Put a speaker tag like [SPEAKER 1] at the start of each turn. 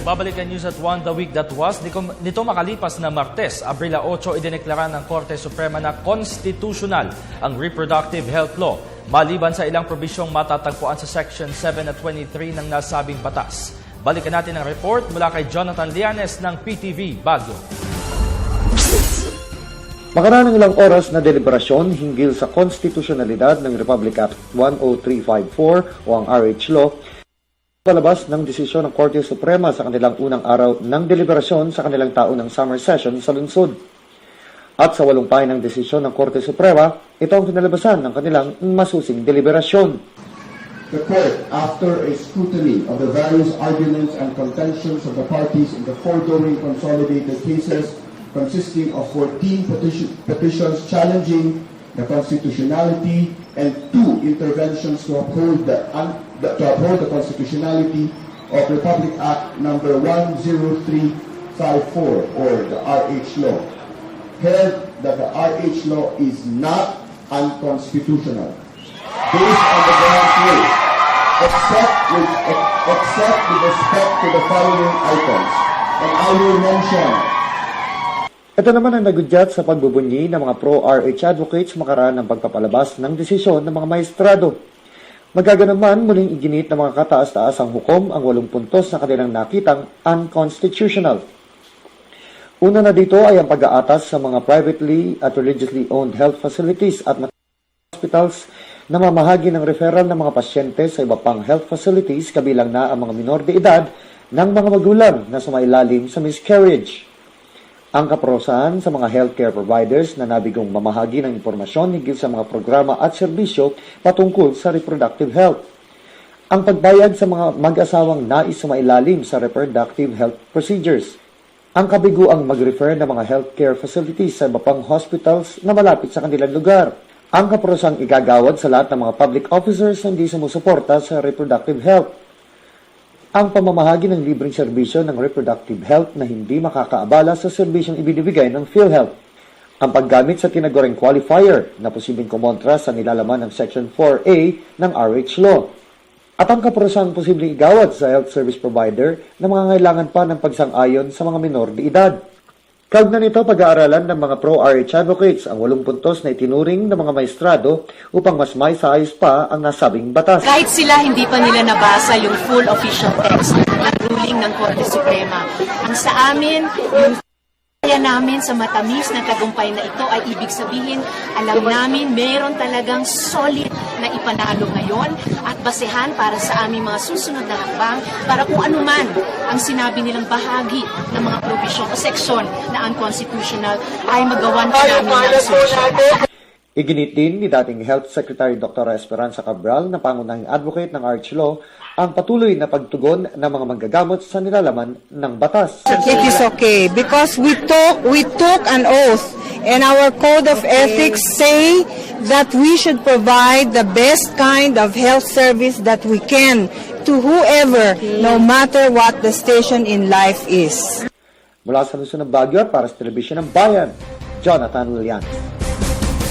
[SPEAKER 1] Babalikan News at 1 the week that was. Nito makalipas na Martes, Abril 8, idineklara ng Korte Suprema na constitutional ang reproductive health law, maliban sa ilang probisyong matatagpuan sa Section 7 at 23 ng nasabing batas. Balikan natin ang report mula kay Jonathan Lianes ng PTV Baguio.
[SPEAKER 2] Makaraan ng ilang oras na deliberasyon hinggil sa konstitusyonalidad ng Republic Act 10354 o ang RH Law, palabas ng desisyon ng Korte Suprema sa kanilang unang araw ng deliberasyon sa kanilang taunang summer session sa lungsod. At sa 8 pahay ng desisyon ng Korte Suprema, ito ang kinalabasan ng kanilang masusing deliberasyon.
[SPEAKER 3] The Court, after a scrutiny of the various arguments and contentions of the parties in the foregoing consolidated cases, consisting of 14 petitions challenging the constitutionality and 2 interventions to uphold the constitutionality of Republic Act number 10354 or the RH Law, held that the RH Law is not unconstitutional based on the grounds raised, except with respect to the following items, and I will mention.
[SPEAKER 2] Ito naman ang nagudyat sa pagbubunyi ng mga pro-RH advocates makaraan ng pagpapalabas ng desisyon ng mga maestrado. Magaganaman muling iginit ng mga kataas-taasang hukom ang 8 puntos na kanilang nakitang unconstitutional. Una na dito ay ang pag-aatas sa mga privately at religiously owned health facilities at hospitals na mamahagi ng referral ng mga pasyente sa iba pang health facilities kabilang na ang mga minor de edad ng mga magulang na sumailalim sa miscarriage. Ang kaparusahan sa mga healthcare providers na nabigong mamahagi ng impormasyon hinggil sa mga programa at serbisyo patungkol sa reproductive health. Ang pagbayad sa mga mag-asawang nais sumailalim sa reproductive health procedures. Ang kabiguang mag-refer ng mga healthcare facilities sa iba pang hospitals na malapit sa kanilang lugar. Ang kaparusang igagawad sa lahat ng mga public officers na hindi sumusuporta sa reproductive health. Ang pamamahagi ng libreng serbisyo ng reproductive health na hindi makakaabala sa serbisyong ibinibigay ng PhilHealth. Ang paggamit sa tinaguriang qualifier na posibleng kumontra sa nilalaman ng Section 4A ng RH Law. At ang kaparusang posibleng igawad sa health service provider na mangangailangan pa ng pagsang-ayon sa mga minor de edad. Kaugnay nito, pag-aaralan ng mga pro-RH advocates ang 8 puntos na itinuring ng mga maestrado upang mas maisayos pa ang nasabing batas.
[SPEAKER 4] Kahit sila hindi pa nila nabasa yung full official text ng ruling ng Korte Suprema. Ang sa amin, yung kaya namin sa matamis na tagumpay na ito ay ibig sabihin, alam namin meron talagang solid na ipanalo ngayon at basehan para sa aming mga susunod na hakbang para kung anuman ang sinabi nilang bahagi ng mga probisyon o seksyon na unconstitutional ay magawan pa namin ng solusyon.
[SPEAKER 2] Iginit din ni dating Health Secretary Dr. Esperanza Cabral na pangunahing advocate ng RH Law ang patuloy na pagtugon ng mga manggagamot sa nilalaman ng batas.
[SPEAKER 5] It is okay because we took an oath and our code of ethics say that we should provide the best kind of health service that we can to whoever, no matter what the station in life is.
[SPEAKER 2] Mula sa Luzon ng Baguio para sa Telebisyon ng Bayan, Jonathan Lianes.